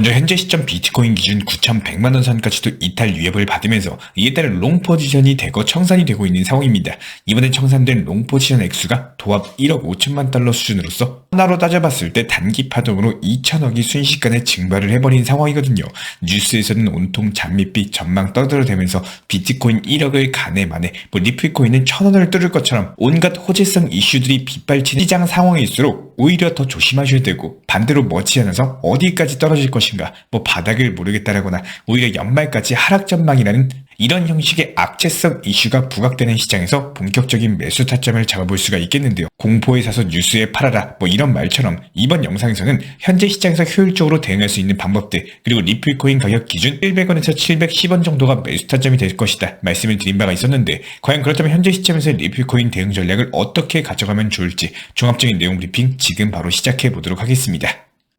먼저 현재 시점 비트코인 기준 9,100만원 선까지도 이탈 위협을 받으면서 이에 따른 롱 포지션이 대거 청산이 되고 있는 상황입니다. 이번에 청산된 롱 포지션 액수가 도합 1억 5천만 달러 수준으로서 하나로 따져봤을 때 단기 파동으로 2천억이 순식간에 증발을 해버린 상황이거든요. 뉴스에서는 온통 잔밋빛 전망 떠들어대면서 비트코인 1억을 가네 마네, 리플코인은 1,000원을 뚫을 것처럼 온갖 호재성 이슈들이 빗발치는 시장 상황일수록 오히려 더 조심하셔야 되고, 반대로 머지않아서 어디까지 떨어질 것인가, 바닥을 모르겠다라거나 오히려 연말까지 하락 전망이라는 이런 형식의 악재성 이슈가 부각되는 시장에서 본격적인 매수 타점을 잡아볼 수가 있겠는데요. 공포에 사서 뉴스에 팔아라 이런 말처럼 이번 영상에서는 현재 시장에서 효율적으로 대응할 수 있는 방법들, 그리고 리플코인 가격 기준 700원에서 710원 정도가 매수 타점이 될 것이다 말씀을 드린 바가 있었는데, 과연 그렇다면 현재 시점에서 리플코인 대응 전략을 어떻게 가져가면 좋을지 종합적인 내용 브리핑 지금 바로 시작해 보도록 하겠습니다.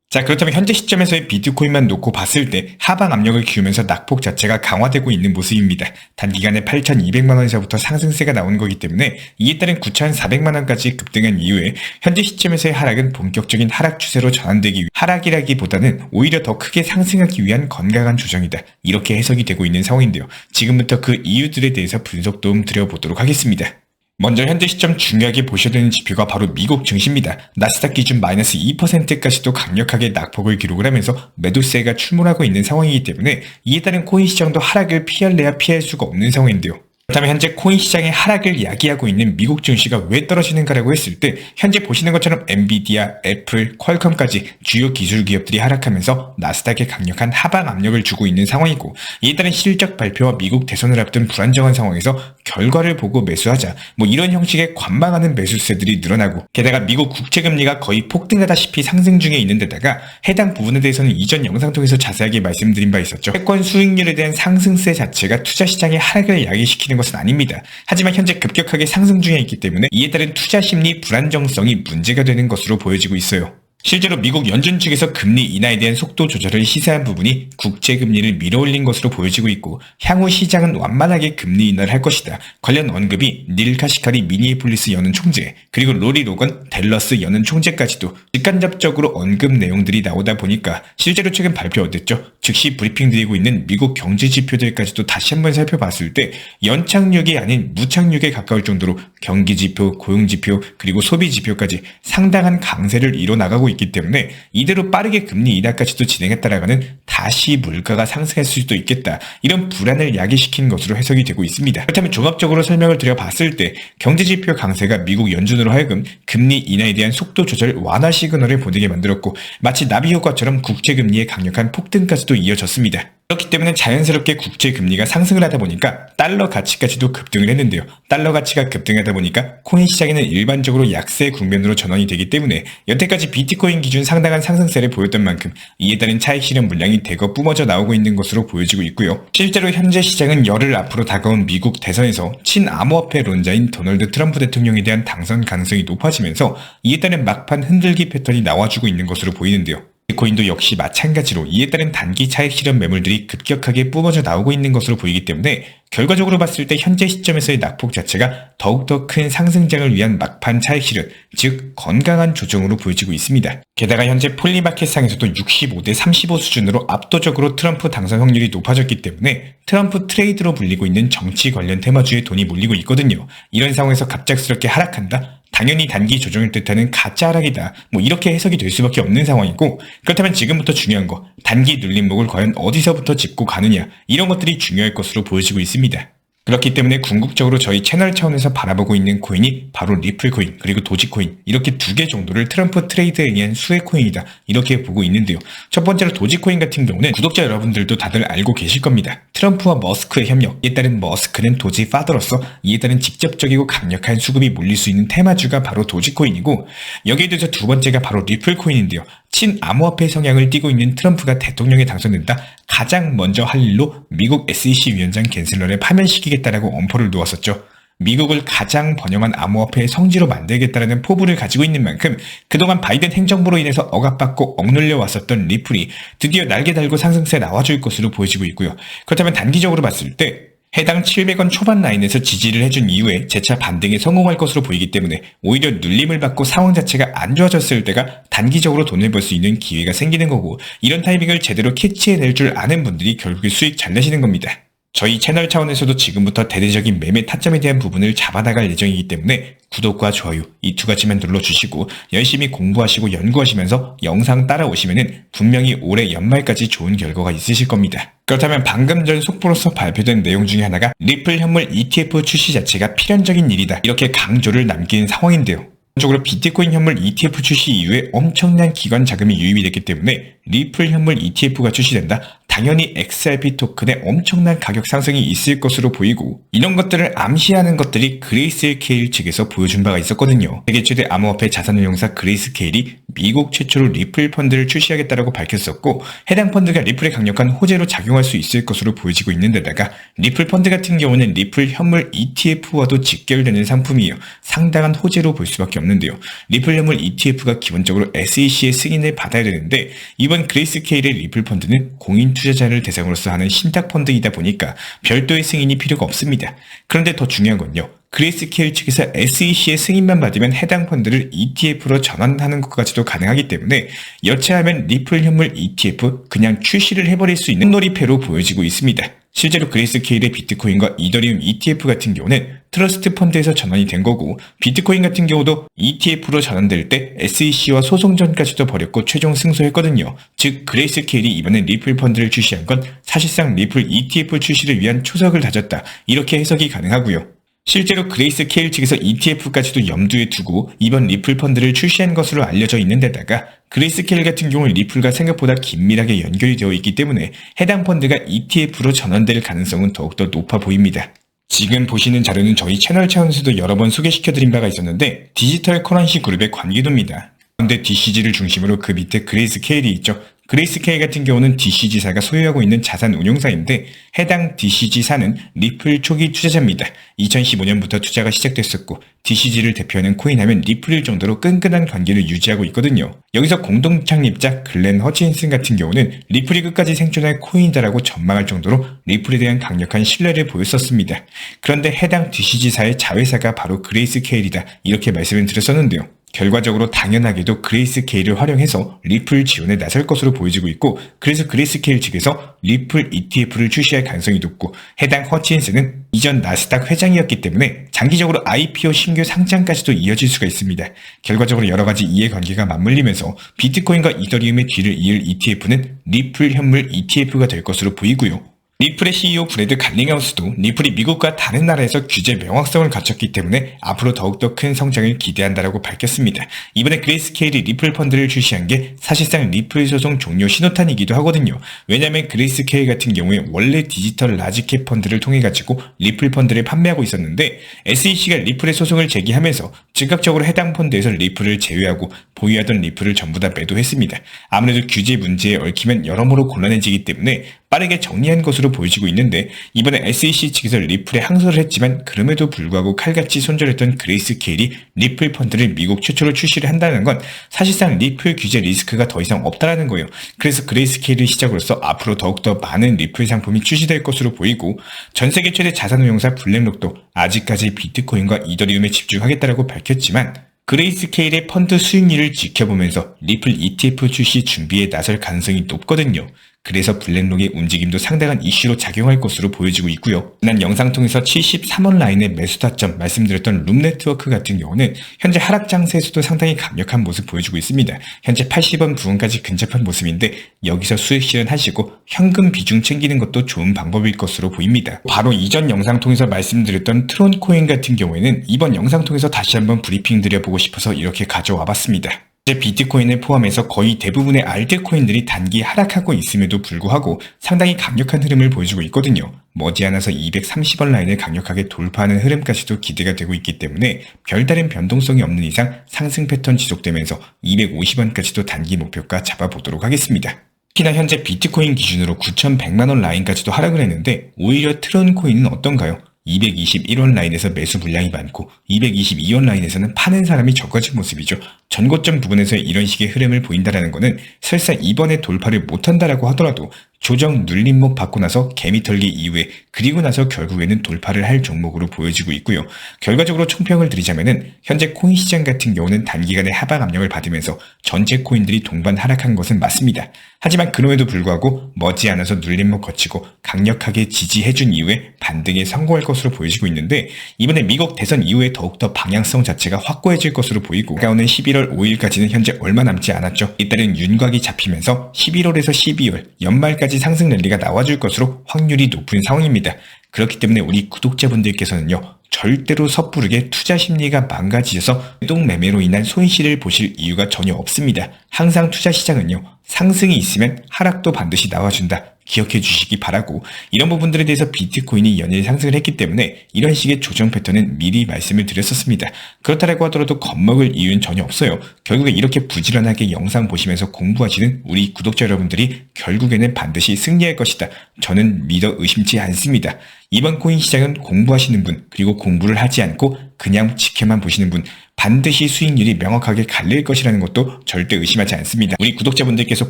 자, 그렇다면 현재 시점에서의 비트코인만 놓고 봤을 때 하방 압력을 키우면서 낙폭 자체가 강화되고 있는 모습입니다. 단기간에 8,200만원에서부터 상승세가 나온 거기 때문에 이에 따른 9,400만원까지 급등한 이후에 현재 시점에서의 하락은 본격적인 하락 추세로 전환되기 위해 하락이라기보다는 오히려 더 크게 상승하기 위한 건강한 조정이다, 이렇게 해석이 되고 있는 상황인데요. 지금부터 그 이유들에 대해서 분석 도움 드려보도록 하겠습니다. 먼저 현재 시점 중요하게 보셔야 되는 지표가 바로 미국 증시입니다. 나스닥 기준 마이너스 2%까지도 강력하게 낙폭을 기록을 하면서 매도세가 출몰하고 있는 상황이기 때문에 이에 따른 코인 시장도 하락을 피할래야 피할 수가 없는 상황인데요. 그렇다면 현재 코인 시장의 하락을 야기하고 있는 미국 증시가 왜 떨어지는가라고 했을 때, 현재 보시는 것처럼 엔비디아, 애플, 퀄컴까지 주요 기술 기업들이 하락하면서 나스닥에 강력한 하방 압력을 주고 있는 상황이고, 이에 따른 실적 발표와 미국 대선을 앞둔 불안정한 상황에서 결과를 보고 매수하자, 이런 형식의 관망하는 매수세들이 늘어나고, 게다가 미국 국채금리가 거의 폭등하다시피 상승 중에 있는 데다가 해당 부분에 대해서는 이전 영상 통해서 자세하게 말씀드린 바 있었죠. 채권 수익률에 대한 상승세 자체가 투자 시장의 하락을 야기시키는 것은 아닙니다. 하지만 현재 급격하게 상승 중에 있기 때문에 이에 따른 투자 심리 불안정성이 문제가 되는 것으로 보여지고 있어요. 실제로 미국 연준 측에서 금리 인하에 대한 속도 조절을 시사한 부분이 국채금리를 밀어올린 것으로 보여지고 있고, 향후 시장은 완만하게 금리 인하를 할 것이다. 관련 언급이 닐 카시카리 미니애폴리스 연은 총재, 그리고 로리 로건 댈러스 연은 총재까지도 직간접적으로 언급 내용들이 나오다 보니까 실제로 최근 발표 어땠죠? 즉시 브리핑 드리고 있는 미국 경제 지표들까지도 다시 한번 살펴봤을 때 연착륙이 아닌 무착륙에 가까울 정도로 경기지표, 고용지표, 그리고 소비지표까지 상당한 강세를 이뤄나가고 있기 때문에 이대로 빠르게 금리 인하까지도 진행했다라가는 다시 물가가 상승할 수도 있겠다, 이런 불안을 야기시키는 것으로 해석이 되고 있습니다. 그렇다면 종합적으로 설명을 드려봤을 때 경제지표 강세가 미국 연준으로 하여금 금리 인하에 대한 속도 조절 완화 시그널을 보내게 만들었고, 마치 나비 효과처럼 국채금리의 강력한 폭등까지도 이어졌습니다. 그렇기 때문에 자연스럽게 국채금리가 상승을 하다 보니까 달러 가치까지도 급등을 했는데요. 달러 가치가 급등하다 보니까 코인 시장에는 일반적으로 약세 국면으로 전환이 되기 때문에 여태까지 비트코인 기준 상당한 상승세를 보였던 만큼 이에 따른 차익 실현 물량이 대거 뿜어져 나오고 있는 것으로 보여지고 있고요. 실제로 현재 시장은 열흘 앞으로 다가온 미국 대선에서 친암호화폐 론자인 도널드 트럼프 대통령에 대한 당선 가능성이 높아지면서 이에 따른 막판 흔들기 패턴이 나와주고 있는 것으로 보이는데요. 비트코인도 역시 마찬가지로 이에 따른 단기 차익 실현 매물들이 급격하게 뿜어져 나오고 있는 것으로 보이기 때문에 결과적으로 봤을 때 현재 시점에서의 낙폭 자체가 더욱더 큰 상승장을 위한 막판 차익 실현, 즉 건강한 조정으로 보여지고 있습니다. 게다가 현재 폴리마켓상에서도 65대 35 수준으로 압도적으로 트럼프 당선 확률이 높아졌기 때문에 트럼프 트레이드로 불리고 있는 정치 관련 테마주에 돈이 몰리고 있거든요. 이런 상황에서 갑작스럽게 하락한다? 당연히 단기 조정을 뜻하는 가짜 하락이다, 이렇게 해석이 될 수밖에 없는 상황이고, 그렇다면 지금부터 중요한 거, 단기 눌림목을 과연 어디서부터 짚고 가느냐, 이런 것들이 중요할 것으로 보여지고 있습니다. 그렇기 때문에 궁극적으로 저희 채널 차원에서 바라보고 있는 코인이 바로 리플코인, 그리고 도지코인, 이렇게 두 개 정도를 트럼프 트레이드에 의한 수혜 코인이다, 이렇게 보고 있는데요. 첫 번째로 도지코인 같은 경우는 구독자 여러분들도 다들 알고 계실 겁니다. 트럼프와 머스크의 협력, 이에 따른 머스크는 도지 파더로서 이에 따른 직접적이고 강력한 수급이 몰릴 수 있는 테마주가 바로 도지코인이고, 여기에 대해서 두 번째가 바로 리플코인인데요. 친암호화폐 성향을 띠고 있는 트럼프가 대통령에 당선된다, 가장 먼저 할 일로 미국 SEC 위원장 갠슬러를 파면시키겠다라고 엄포를 놓았었죠. 미국을 가장 번영한 암호화폐의 성지로 만들겠다라는 포부를 가지고 있는 만큼 그동안 바이든 행정부로 인해서 억압받고 억눌려 왔었던 리플이 드디어 날개 달고 상승세에 나와줄 것으로 보여지고 있고요. 그렇다면 단기적으로 봤을 때 해당 700원 초반 라인에서 지지를 해준 이후에 재차 반등에 성공할 것으로 보이기 때문에 오히려 눌림을 받고 상황 자체가 안 좋아졌을 때가 단기적으로 돈을 벌 수 있는 기회가 생기는 거고, 이런 타이밍을 제대로 캐치해낼 줄 아는 분들이 결국에 수익 잘 내시는 겁니다. 저희 채널 차원에서도 지금부터 대대적인 매매 타점에 대한 부분을 잡아나갈 예정이기 때문에 구독과 좋아요 이 두 가지만 눌러주시고 열심히 공부하시고 연구하시면서 영상 따라오시면은 분명히 올해 연말까지 좋은 결과가 있으실 겁니다. 그렇다면 방금 전 속보로서 발표된 내용 중에 하나가 리플 현물 ETF 출시 자체가 필연적인 일이다, 이렇게 강조를 남긴 상황인데요. 적으로 비트코인 현물 ETF 출시 이후에 엄청난 기관 자금이 유입이 됐기 때문에 리플 현물 ETF가 출시된다, 당연히 XRP 토큰에 엄청난 가격 상승이 있을 것으로 보이고, 이런 것들을 암시하는 것들이 그레이스케일 측에서 보여준 바가 있었거든요. 세계 최대 암호화폐 자산운용사 그레이스케일이 미국 최초로 리플 펀드를 출시하겠다라고 밝혔었고, 해당 펀드가 리플의 강력한 호재로 작용할 수 있을 것으로 보여지고 있는 데다가 리플 펀드 같은 경우는 리플 현물 ETF와도 직결되는 상품이에요. 상당한 호재로 볼 수밖에 없는데요. 리플 현물 ETF가 기본적으로 SEC의 승인을 받아야 되는데, 이번 그레이스케일의 리플 펀드는 공인 투자자를 대상으로서 하는 신탁 펀드이다 보니까 별도의 승인이 필요가 없습니다. 그런데 더 중요한 건요, 그레이스케일 측에서 SEC의 승인만 받으면 해당 펀드를 ETF로 전환하는 것까지도 가능하기 때문에 여차하면 리플 현물 ETF 그냥 출시를 해버릴 수 있는 놀이패로 보여지고 있습니다. 실제로 그레이스케일의 비트코인과 이더리움 ETF 같은 경우는 트러스트 펀드에서 전환이 된 거고, 비트코인 같은 경우도 ETF로 전환될 때 SEC와 소송전까지도 벌였고 최종 승소했거든요. 즉 그레이스케일이 이번에 리플 펀드를 출시한 건 사실상 리플 ETF 출시를 위한 초석을 다졌다, 이렇게 해석이 가능하고요. 실제로 그레이스케일 측에서 ETF까지도 염두에 두고 이번 리플 펀드를 출시한 것으로 알려져 있는 데다가 그레이스케일 같은 경우는 리플과 생각보다 긴밀하게 연결이 되어 있기 때문에 해당 펀드가 ETF로 전환될 가능성은 더욱더 높아 보입니다. 지금 보시는 자료는 저희 채널 차원에서도 여러 번 소개시켜드린 바가 있었는데 디지털 커런시 그룹의 관계도입니다. 그런데 DCG를 중심으로 그 밑에 그레이스케일이 있죠. 그레이스케일 같은 경우는 DCG사가 소유하고 있는 자산 운용사인데, 해당 DCG사는 리플 초기 투자자입니다. 2015년부터 투자가 시작됐었고 DCG를 대표하는 코인하면 리플일 정도로 끈끈한 관계를 유지하고 있거든요. 여기서 공동 창립자 글렌 허친슨 같은 경우는 리플이 끝까지 생존할 코인이다라고 전망할 정도로 리플에 대한 강력한 신뢰를 보였었습니다. 그런데 해당 DCG사의 자회사가 바로 그레이스케일이다, 이렇게 말씀을 드렸었는데요. 결과적으로 당연하게도 그레이스케일을 활용해서 리플 지원에 나설 것으로 보여지고 있고, 그래서 그레이스케일 측에서 리플 ETF를 출시할 가능성이 높고, 해당 허친슨은 이전 나스닥 회장이었기 때문에 장기적으로 IPO 신규 상장까지도 이어질 수가 있습니다. 결과적으로 여러가지 이해관계가 맞물리면서 비트코인과 이더리움의 뒤를 이을 ETF는 리플 현물 ETF가 될 것으로 보이고요. 리플의 CEO 브래드 갈링하우스도 리플이 미국과 다른 나라에서 규제 명확성을 갖췄기 때문에 앞으로 더욱더 큰 성장을 기대한다라고 밝혔습니다. 이번에 그레이스케일이 리플 펀드를 출시한 게 사실상 리플 소송 종료 신호탄이기도 하거든요. 왜냐하면 그레이스케일 같은 경우에 원래 디지털 라지캡 펀드를 통해 가지고 리플 펀드를 판매하고 있었는데, SEC가 리플의 소송을 제기하면서 즉각적으로 해당 펀드에서 리플을 제외하고 보유하던 리플을 전부 다 매도했습니다. 아무래도 규제 문제에 얽히면 여러모로 곤란해지기 때문에 빠르게 정리한 것으로 보여지고 있는데, 이번에 SEC 측에서 리플에 항소를 했지만 그럼에도 불구하고 칼같이 손절했던 그레이스케일이 리플 펀드를 미국 최초로 출시를 한다는 건 사실상 리플 규제 리스크가 더 이상 없다라는 거예요. 그래서 그레이스케일을 시작으로서 앞으로 더욱더 많은 리플 상품이 출시될 것으로 보이고, 전세계 최대 자산운용사 블랙록도 아직까지 비트코인과 이더리움에 집중하겠다라고 밝혔지만, 그레이스케일의 펀드 수익률을 지켜보면서 리플 ETF 출시 준비에 나설 가능성이 높거든요. 그래서 블랙록의 움직임도 상당한 이슈로 작용할 것으로 보여지고 있고요. 지난 영상 통해서 73원 라인의 매수 타점 말씀드렸던 룸네트워크 같은 경우는 현재 하락 장세에서도 상당히 강력한 모습 보여주고 있습니다. 현재 80원 부근까지 근접한 모습인데, 여기서 수익 실현하시고 현금 비중 챙기는 것도 좋은 방법일 것으로 보입니다. 바로 이전 영상 통해서 말씀드렸던 트론코인 같은 경우에는 이번 영상 통해서 다시 한번 브리핑 드려보고 싶어서 이렇게 가져와 봤습니다. 비트코인을 포함해서 거의 대부분의 알트코인들이 단기 하락하고 있음에도 불구하고 상당히 강력한 흐름을 보여주고 있거든요. 머지않아서 230원 라인을 강력하게 돌파하는 흐름까지도 기대가 되고 있기 때문에 별다른 변동성이 없는 이상 상승 패턴 지속되면서 250원까지도 단기 목표가 잡아보도록 하겠습니다. 특히나 현재 비트코인 기준으로 9,100만원 라인까지도 하락을 했는데, 오히려 트론코인은 어떤가요? 221원 라인에서 매수 물량이 많고 222원 라인에서는 파는 사람이 적어진 모습이죠. 전고점 부근에서 이런 식의 흐름을 보인다는 것은 설사 이번에 돌파를 못한다라고 하더라도 조정 눌림목 받고 나서 개미털기 이후에 그리고 나서 결국에는 돌파를 할 종목으로 보여지고 있고요. 결과적으로 총평을 드리자면은 현재 코인 시장 같은 경우는 단기간에 하방 압력을 받으면서 전체 코인들이 동반 하락한 것은 맞습니다. 하지만 그럼에도 불구하고 머지않아서 눌림목 거치고 강력하게 지지해준 이후에 반등에 성공할 것으로 보여지고 있는데 이번에 미국 대선 이후에 더욱더 방향성 자체가 확고해질 것으로 보이고 다가오는 11월 5일까지는 현재 얼마 남지 않았죠. 이따른 윤곽이 잡히면서 11월에서 12월 연말까지 상승 랠리가 나와줄 것으로 확률이 높은 상황입니다. 그렇기 때문에 우리 구독자분들께서는요. 절대로 섣부르게 투자 심리가 망가지셔서 똥매매로 인한 손실을 보실 이유가 전혀 없습니다. 항상 투자 시장은요. 상승이 있으면 하락도 반드시 나와준다. 기억해 주시기 바라고 이런 부분들에 대해서 비트코인이 연일 상승을 했기 때문에 이런 식의 조정 패턴은 미리 말씀을 드렸었습니다. 그렇다고 하더라도 겁먹을 이유는 전혀 없어요. 결국에 이렇게 부지런하게 영상 보시면서 공부하시는 우리 구독자 여러분들이 결국에는 반드시 승리할 것이다. 저는 믿어 의심치 않습니다. 이번 코인 시장은 공부하시는 분 그리고 공부를 하지 않고 그냥 지켜만 보시는 분 반드시 수익률이 명확하게 갈릴 것이라는 것도 절대 의심하지 않습니다. 우리 구독자분들께서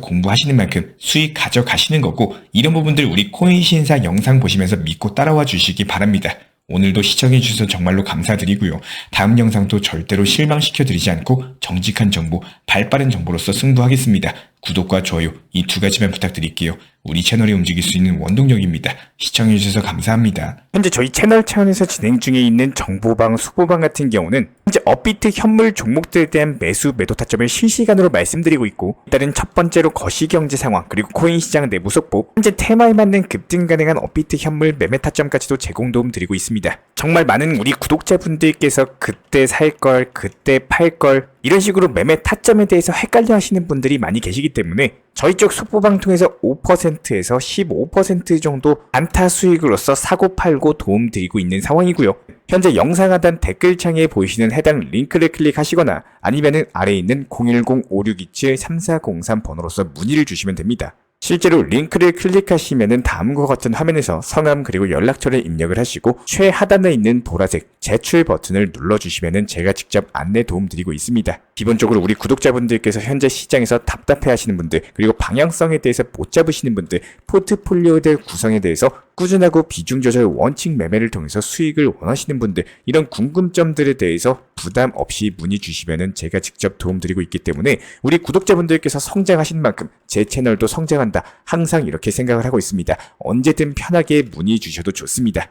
공부하시는 만큼 수익 가져가시는 거고 이런 부분들 우리 코인 신사 영상 보시면서 믿고 따라와 주시기 바랍니다. 오늘도 시청해주셔서 정말로 감사드리고요. 다음 영상도 절대로 실망시켜드리지 않고 정직한 정보, 발빠른 정보로서 승부하겠습니다. 구독과 좋아요 이 두 가지만 부탁드릴게요. 우리 채널이 움직일 수 있는 원동력입니다. 시청해주셔서 감사합니다. 현재 저희 채널 차원에서 진행 중에 있는 정보방, 수보방 같은 경우는 현재 업비트 현물 종목들에 대한 매수, 매도 타점을 실시간으로 말씀드리고 있고 일단은 첫 번째로 거시경제 상황 그리고 코인 시장 내부 속보 현재 테마에 맞는 급등 가능한 업비트 현물 매매 타점까지도 제공 도움 드리고 있습니다. 정말 많은 우리 구독자분들께서 그때 살 걸, 그때 팔 걸 이런 식으로 매매 타점에 대해서 헷갈려 하시는 분들이 많이 계시기 때문에 저희 쪽 속보방 통해서 5%에서 15% 정도 안타 수익으로서 사고 팔고 도움 드리고 있는 상황이고요. 현재 영상 하단 댓글창에 보이시는 해당 링크를 클릭하시거나 아니면은 아래에 있는 010-5627-3403 번호로서 문의를 주시면 됩니다. 실제로 링크를 클릭하시면은 다음과 같은 화면에서 성함 그리고 연락처를 입력을 하시고 최하단에 있는 보라색 제출 버튼을 눌러주시면은 제가 직접 안내 도움 드리고 있습니다. 기본적으로 우리 구독자분들께서 현재 시장에서 답답해 하시는 분들 그리고 방향성에 대해서 못 잡으시는 분들 포트폴리오들 구성에 대해서 꾸준하고 비중 조절 원칙 매매를 통해서 수익을 원하시는 분들 이런 궁금점들에 대해서 부담 없이 문의 주시면은 제가 직접 도움 드리고 있기 때문에 우리 구독자분들께서 성장하신 만큼 제 채널도 성장한다. 항상 이렇게 생각을 하고 있습니다. 언제든 편하게 문의 주셔도 좋습니다.